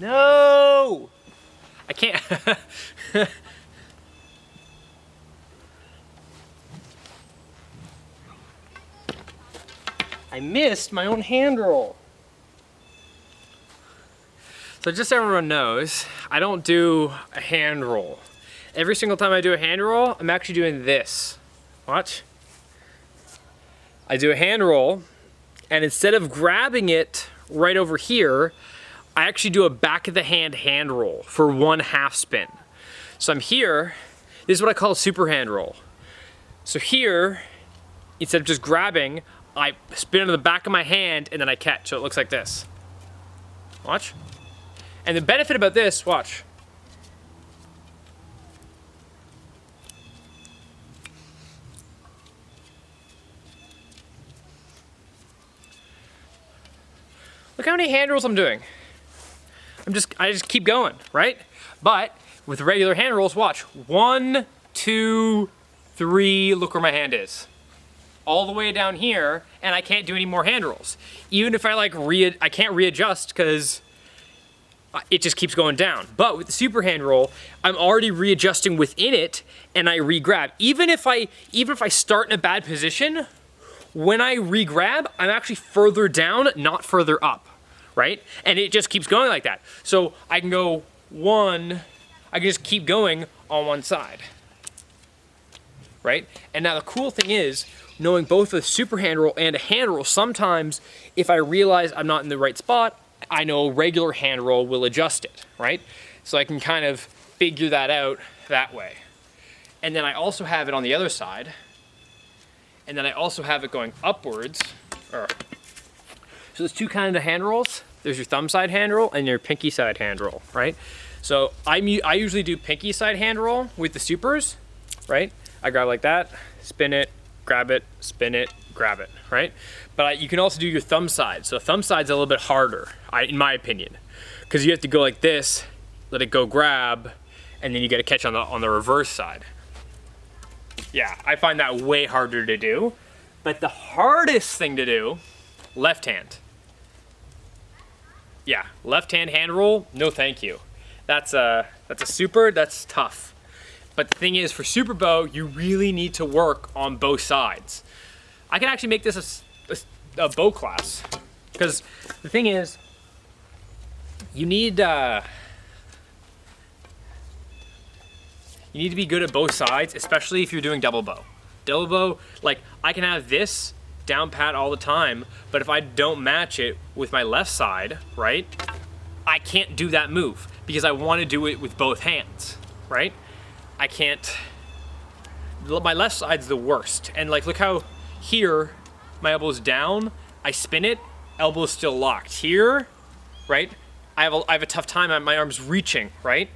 No! I can't. I missed my own hand roll. So just so everyone knows, I don't do a hand roll. Every single time I do a hand roll, I'm actually doing this. Watch. I do a hand roll, and instead of grabbing it right over here, I actually do a back of the hand roll for 1/2 spin. So I'm here, this is what I call a super hand roll. So here, instead of just grabbing, I spin into the back of my hand and then I catch, so it looks like this. Watch. And the benefit about this, watch. Look how many hand rolls I'm doing. I just keep going, right? But with regular hand rolls, watch. 1, 2, 3, look where my hand is. All the way down here, and I can't do any more hand rolls. Even if I I can't readjust because it just keeps going down. But with the super hand roll, I'm already readjusting within it and I re-grab. Even if I start in a bad position, when I re-grab, I'm actually further down, not further up, right? And it just keeps going like that. So I can go I can just keep going on one side, right? And now the cool thing is, knowing both a super hand roll and a hand roll, sometimes if I realize I'm not in the right spot, I know a regular hand roll will adjust it, right? So I can kind of figure that out that way. And then I also have it on the other side. And then I also have it going upwards. So there's two kinds of hand rolls. There's your thumb side hand roll and your pinky side hand roll, right? So I usually do pinky side hand roll with the supers, right? I grab like that, spin it, grab it, spin it, grab it, right? But you can also do your thumb side. So thumb side's a little bit harder, in my opinion, because you have to go like this, let it go grab, and then you get a catch on the reverse side. Yeah, I find that way harder to do. But the hardest thing to do, left hand. Yeah, left hand roll, no thank you. That's a super, that's tough. But the thing is, for super bow, you really need to work on both sides. I can actually make this a bow class, because the thing is, you need to be good at both sides, especially if you're doing double bow. Double bow, like I can have this down pat all the time, but if I don't match it with my left side, right, I can't do that move because I want to do it with both hands, right? I can't, my left side's the worst. And like, look how here, my elbow's down, I spin it, elbow's still locked. Here, right, I have a tough time, my arm's reaching, right?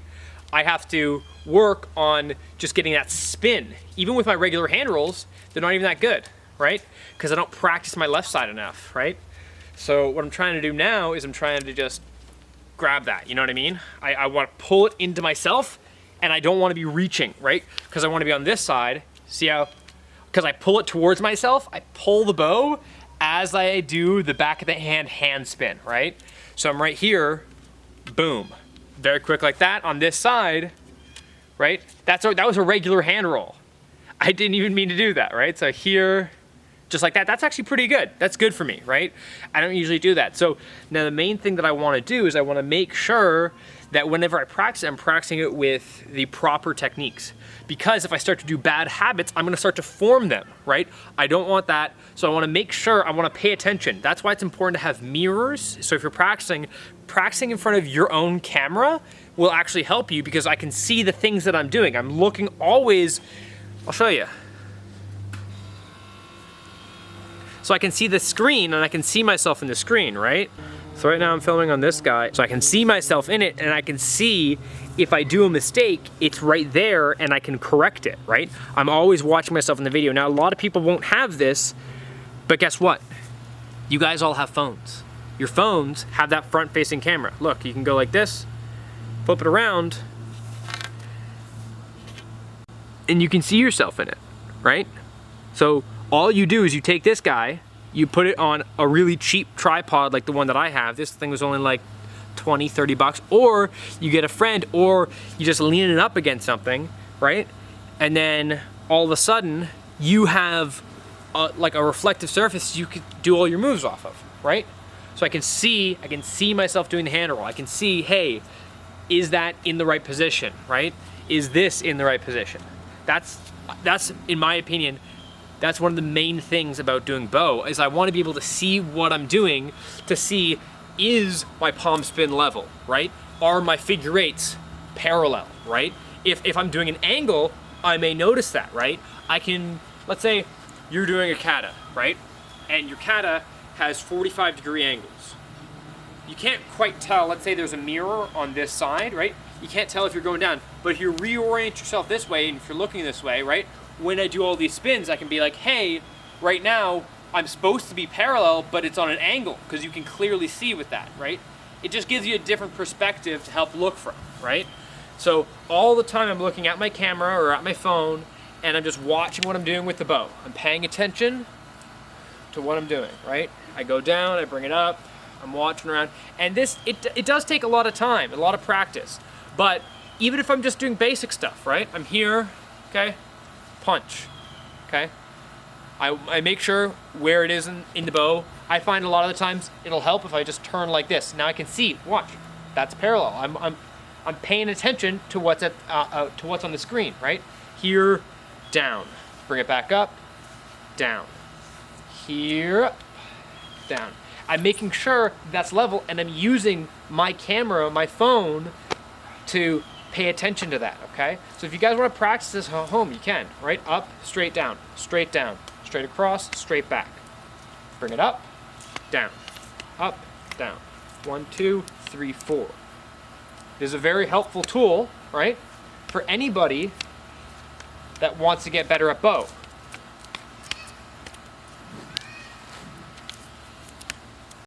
I have to work on just getting that spin. Even with my regular hand rolls, they're not even that good, right? Because I don't practice my left side enough, right? So what I'm trying to do now is I'm trying to just grab that, you know what I mean? I want to pull it into myself, and I don't want to be reaching, right? Because I want to be on this side. See how, because I pull it towards myself, I pull the bow as I do the back of the hand spin, right? So I'm right here, boom. Very quick like that on this side, right? That was a regular hand roll. I didn't even mean to do that, right? So here, just like that, that's actually pretty good. That's good for me, right? I don't usually do that. So now the main thing that I want to do is I want to make sure that whenever I practice, I'm practicing it with the proper techniques. Because if I start to do bad habits, I'm gonna start to form them, right? I don't want that, so I wanna make sure, I wanna pay attention. That's why it's important to have mirrors. So if you're practicing in front of your own camera will actually help you because I can see the things that I'm doing. I'm looking always, I'll show you. So I can see the screen and I can see myself in the screen, right? So right now I'm filming on this guy, so I can see myself in it and I can see if I do a mistake, it's right there and I can correct it, right? I'm always watching myself in the video. Now a lot of people won't have this, but guess what? You guys all have phones. Your phones have that front-facing camera. Look, you can go like this, flip it around, and you can see yourself in it, right? So all you do is you take this guy, you put it on a really cheap tripod like the one that I have. This thing was only like 20, 30 bucks, or you get a friend, or you just lean it up against something, right? And then all of a sudden you have like a reflective surface you could do all your moves off of, right? So I can see myself doing the hand roll. I can see, hey, is that in the right position, right? Is this in the right position? That's in my opinion, that's one of the main things about doing bow, is I want to be able to see what I'm doing, to see, is my palm spin level, right? Are my figure eights parallel, right? If I'm doing an angle, I may notice that, right? I can, let's say you're doing a kata, right? And your kata has 45-degree angles. You can't quite tell, let's say there's a mirror on this side, right? You can't tell if you're going down, but if you reorient yourself this way, and if you're looking this way, right? When I do all these spins, I can be like, hey, right now, I'm supposed to be parallel, but it's on an angle, because you can clearly see with that, right? It just gives you a different perspective to help look from, right? So all the time I'm looking at my camera or at my phone, and I'm just watching what I'm doing with the bow. I'm paying attention to what I'm doing, right? I go down, I bring it up, I'm watching around, and this, it does take a lot of time, a lot of practice, but even if I'm just doing basic stuff, right? I'm here, okay? Punch, okay? I make sure where it is in the bow. I find a lot of the times it'll help if I just turn like this. Now I can see, watch, that's parallel. I'm paying attention to what's on the screen, right? Here, down, bring it back up, down, here, down. I'm making sure that's level, and I'm using my camera, my phone, to pay attention to that, okay? So if you guys want to practice this at home, you can, right? Up, straight down, straight across, straight back. Bring it up, down, 1, 2, 3, 4. It is a very helpful tool, right? For anybody that wants to get better at bow.